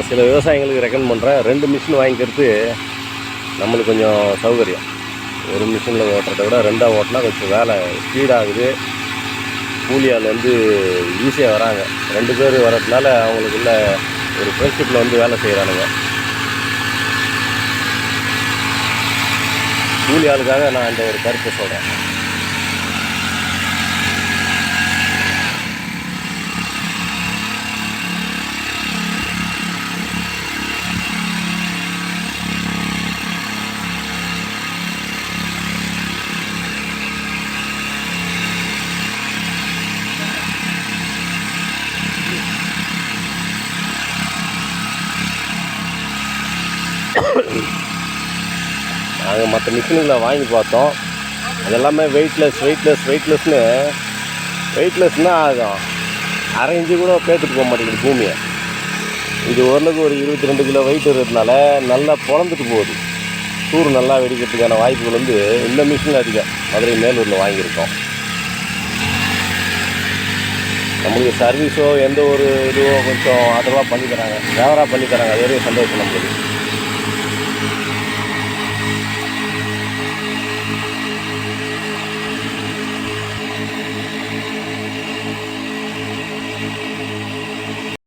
சில விவசாயிங்களுக்கு ரெக்கமெண்ட் பண்ணுறேன். 2 மிஷின் வாங்கிக்கிறது நம்மளுக்கு கொஞ்சம் சௌகரியம். ஒரு மிஷினில் ஓட்டுறத விட 2ஆக ஓட்டினா கொஞ்சம் வேலை ஸ்பீடாகுது. கூலி ஆள் வந்து ஈஸியாக வராங்க. 2 பேர் வர்றதுனால அவங்களுக்குள்ள ஒரு ஃப்ரெண்ட்ஷிப்பில் வந்து வேலை செய்கிறானுங்க. கூலி ஆளுக்காக நான் இந்த ஒரு கருத்தை சொல்கிறேன். நாங்கள் மற்ற மிஷினுங்களை வாங்கி பார்த்தோம். அது எல்லாமே வெயிட்லெஸ்னால் ஆகும். அரை இன்ச்சு கூட பேத்துட்டு போக மாட்டேங்குது பூமியை. இது ஓரளவுக்கு ஒரு 22 கிலோ வெயிட் இருக்கிறதுனால நல்லா பொழந்துட்டு போகுது. சூறு நல்லா வெடிக்கிறதுக்கான வாய்ப்புகள் வந்து இந்த மிஷினில் அதிகம். மதுரை மேலூரில் வாங்கியிருக்கோம். நம்மளுக்கு சர்வீஸோ எந்த ஒரு இதுவோ கொஞ்சம் அதெல்லாம் பண்ணி தராங்க, ஃபேவராக பண்ணி தராங்க. அது வரையும் சந்தோஷம் நம்மளுக்கு.